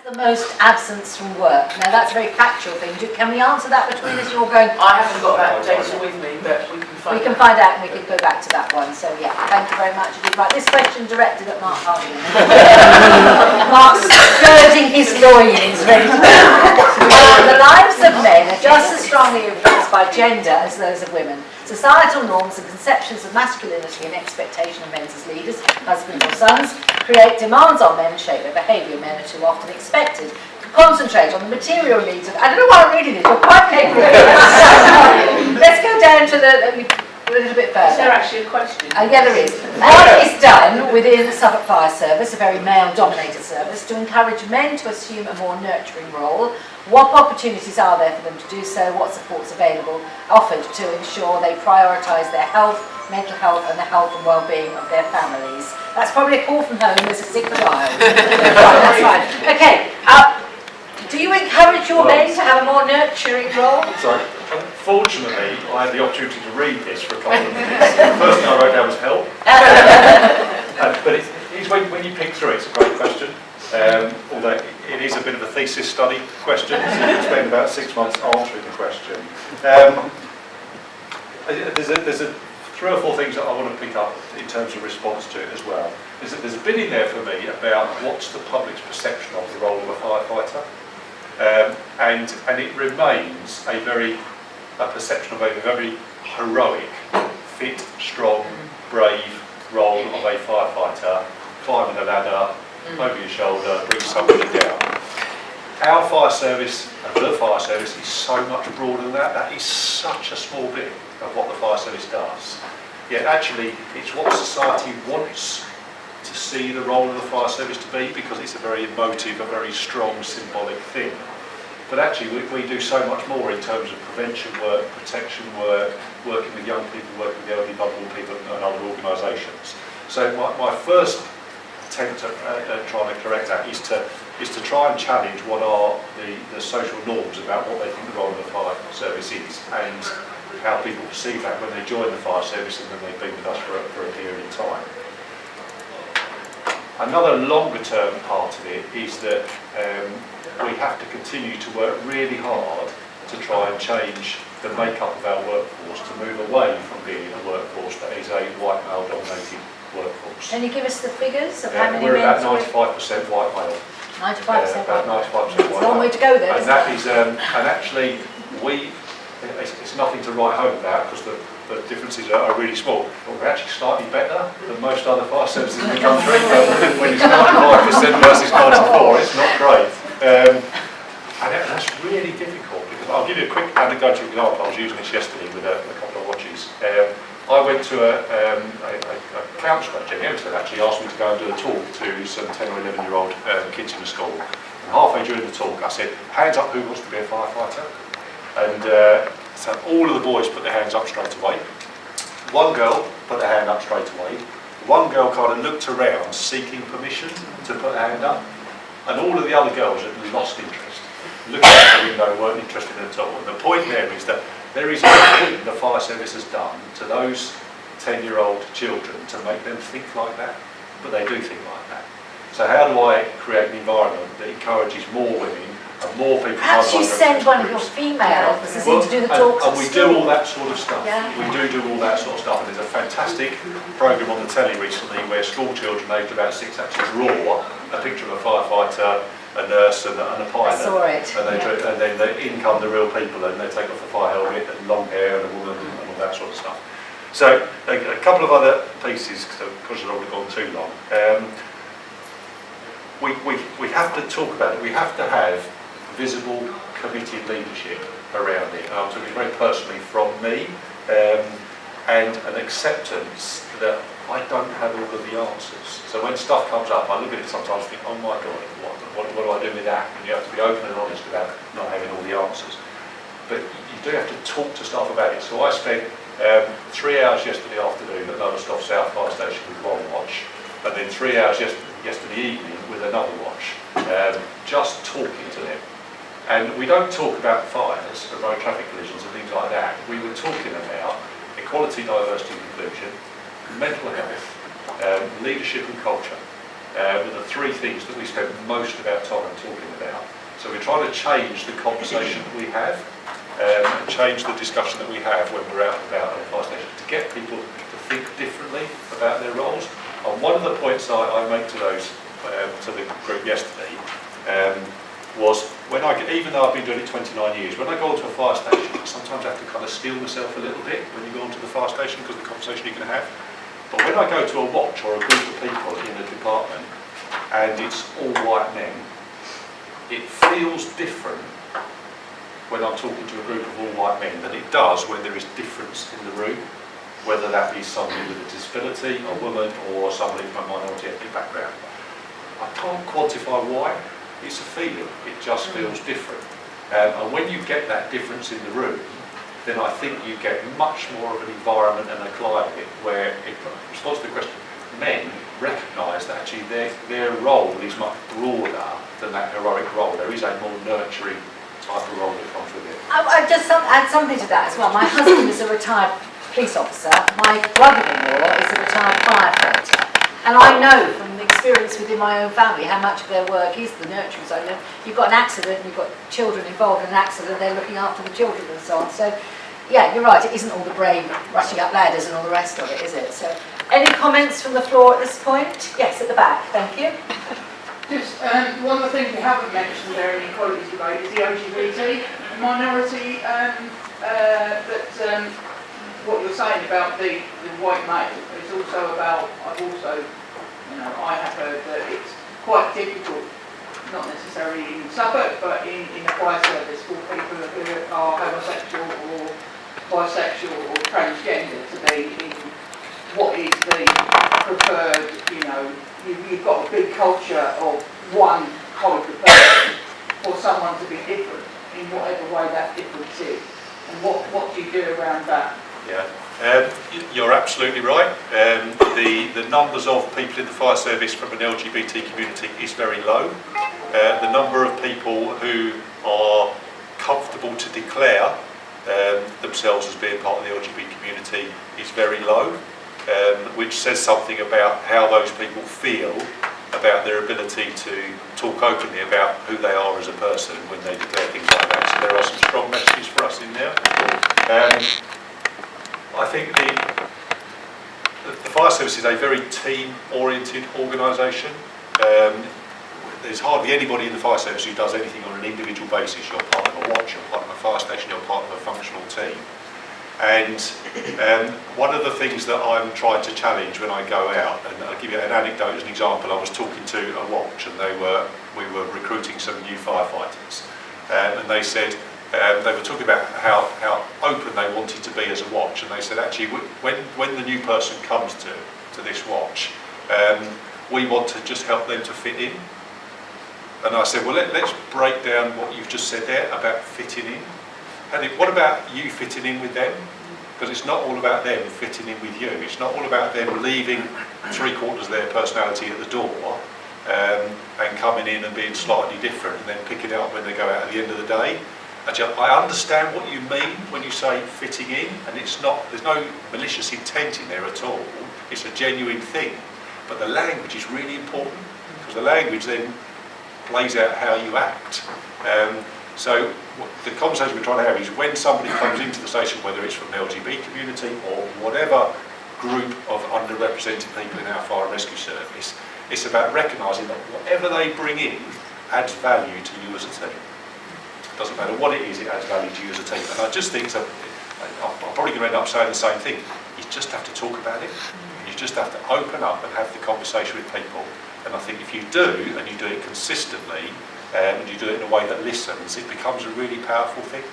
The most absence from work. Now that's a very factual thing. Can we answer that between us? You're going. I haven't got that data with me, but we can find. We can find out, and we can go back to that one. So yeah, thank you very much. Right, this question directed at Mark Hardingham. Mark's girding his loins, ready to go. The lives of men are just as strongly influenced by gender as those of women. Societal norms and conceptions of masculinity and expectation of men as leaders, husbands or sons, create demands on men and shape their behaviour. Men are too often expected to concentrate on the material needs of... I don't know why I'm reading this, you're quite capable of it. Let's go down to a little bit further. Is there actually a question? Yeah, there is. What is done within the Suffolk Fire Service, a very male-dominated service, to encourage men to assume a more nurturing role? What opportunities are there for them to do so? What supports offered to ensure they prioritise their health, mental health and the health and well-being of their families? That's probably a call from home, there's a sick child. That's fine. Okay, do you encourage your men to have a more nurturing role? Sorry. Unfortunately, I had the opportunity to read this for a couple of minutes. The first thing I wrote down was help. But it's when you pick through it, it's a great question. Although it is a bit of a thesis study question, so you can spend about 6 months answering the question. There's 3 or 4 things that I want to pick up in terms of response to it as well. There's a bit in there for me about what's the public's perception of the role of a firefighter, and it remains a perception of a very heroic, fit, strong, brave role of a firefighter, climbing a ladder, over your shoulder, bring somebody down. Our fire service, and the fire service, is so much broader than that. That is such a small bit of what the fire service does. Yet actually, it's what society wants to see the role of the fire service to be, because it's a very emotive, a very strong, symbolic thing. But actually, we do so much more in terms of prevention work, protection work, working with young people, working with elderly, vulnerable people and other organisations. So my first attempt at trying to correct that is to try and challenge what are the social norms about what they think the role of the fire service is, and how people perceive that when they join the fire service and when they've been with us for a period of time. Another longer term part of it is that we have to continue to work really hard to try and change the makeup of our workforce, to move away from being a workforce that is a white male dominated workforce. Can you give us the figures of how many we're men? We're about 95% white male. 95% about 95% white male. It's a long way to go there. And that is, and actually, it's nothing to write home about, because the differences are really small. But we're actually slightly better than most other fire services in the country. When it's 95% versus 94, it's not great. And that's really difficult, because I'll give you a quick anecdotal example. I was using this yesterday with a couple of watches. I went to a counsellor, Jenny Emerson, actually asked me to go and do a talk to some 10 or 11-year-old kids in the school. And halfway during the talk, I said, hands up, who wants to be a firefighter? And so all of the boys put their hands up straight away. One girl put her hand up straight away. One girl kind of looked around, seeking permission to put her hand up. And all of the other girls had lost interest. Looking out the window, weren't interested at all. And the point there is that there is nothing the fire service has done to those 10-year-old children to make them think like that, but they do think like that. So how do I create an environment that encourages more women and more people? Perhaps you send one of your female officers in to do the talks. And we do all that sort of stuff. Yeah. We do all that sort of stuff. And there's a fantastic programme on the telly recently where school children aged about 6 actually draw a picture of a firefighter, a nurse and a pilot. I saw it. And then in come the real people, and they take off the fire helmet and long hair and a woman and all that sort of stuff. So a couple of other pieces, because they've already gone too long. We have to talk about it. We have to have visible, committed leadership around it. I'm talking very personally from me, and an acceptance that I don't have all of the answers. So when stuff comes up, I look at it sometimes and think, oh my God, what do I do with that? And you have to be open and honest about not having all the answers. But you do have to talk to staff about it. So I spent 3 hours yesterday afternoon at Lowestoft South Fire Station with one watch, and then 3 hours yesterday evening with another watch, just talking to them. And we don't talk about fires, road traffic collisions and things like that. We were talking about equality, diversity and inclusion, mental health, leadership and culture. were the three things that we spent most of our time talking about. So we're trying to change the conversation that we have, and change the discussion that we have when we're out and about at the fire station, to get people to think differently about their roles. And one of the points I make to those, to the group yesterday, was when even though I've been doing it 29 years, when I go onto a fire station, I sometimes have to kind of steel myself a little bit when you go onto the fire station because of the conversation you can have. But when I go to a watch or a group of people in a department and it's all white men, it feels different when I'm talking to a group of all white men than it does when there is difference in the room, whether that be somebody with a disability, a woman, or somebody from a minority ethnic background. I can't quantify why. It's a feeling. It just feels different. And when you get that difference in the room, then I think you get much more of an environment and a climate where, in response to the question, men recognise that actually their role is much broader than that heroic role. There is a more nurturing type of role that comes with it. I'll just add something to that as well. My husband is a retired police officer. My brother-in-law is a retired firefighter. And I know from the experience within my own family how much of their work is the nurturing side. You've got an accident, you've got children involved in an accident, they're looking after the children and so on. So, yeah, you're right, it isn't all the brave rushing up ladders and all the rest of it, is it? So, any comments from the floor at this point? Yes, at the back, thank you. Just one of the things we haven't mentioned there in Equalities Debate is the LGBT minority, what you're saying about the white male is also about, I have heard that it's quite difficult, not necessarily in Suffolk, but in the fire service for people who are homosexual or bisexual or transgender to be in what is the preferred, you've got a big culture of one type of person for someone to be different in whatever way that difference is. And what do you do around that? Yeah, you're absolutely right. The numbers of people in the fire service from an LGBT community is very low. The number of people who are comfortable to declare themselves as being part of the LGBT community is very low, which says something about how those people feel about their ability to talk openly about who they are as a person when they declare things like that. So there are some strong messages for us in there. I think the fire service is a very team-oriented organisation. There's hardly anybody in the fire service who does anything on an individual basis. You're part of a watch, you're part of a fire station, you're part of a functional team. And one of the things that I'm trying to challenge when I go out, and I'll give you an anecdote as an example. I was talking to a watch, and we were recruiting some new firefighters, and they said they were talking about how open they wanted to be as a watch, and they said actually when the new person comes to this watch, we want to just help them to fit in. And I said, well, let's break down what you've just said there about fitting in. And what about you fitting in with them? Because it's not all about them fitting in with you. It's not all about them leaving 3/4 of their personality at the door and coming in and being slightly different and then picking it up when they go out at the end of the day. Actually, I understand what you mean when you say fitting in, and there's no malicious intent in there at all. It's a genuine thing. But the language is really important, because the language then plays out how you act. So the conversation we're trying to have is when somebody comes into the station, whether it's from the LGBT community or whatever group of underrepresented people in our fire and rescue service, it's about recognising that whatever they bring in adds value to you as a team. It doesn't matter what it is, it adds value to you as a team. And I just think, I'm probably going to end up saying the same thing, you just have to talk about it. You just have to open up and have the conversation with people. And I think if you do, and you do it consistently, and you do it in a way that listens, it becomes a really powerful thing.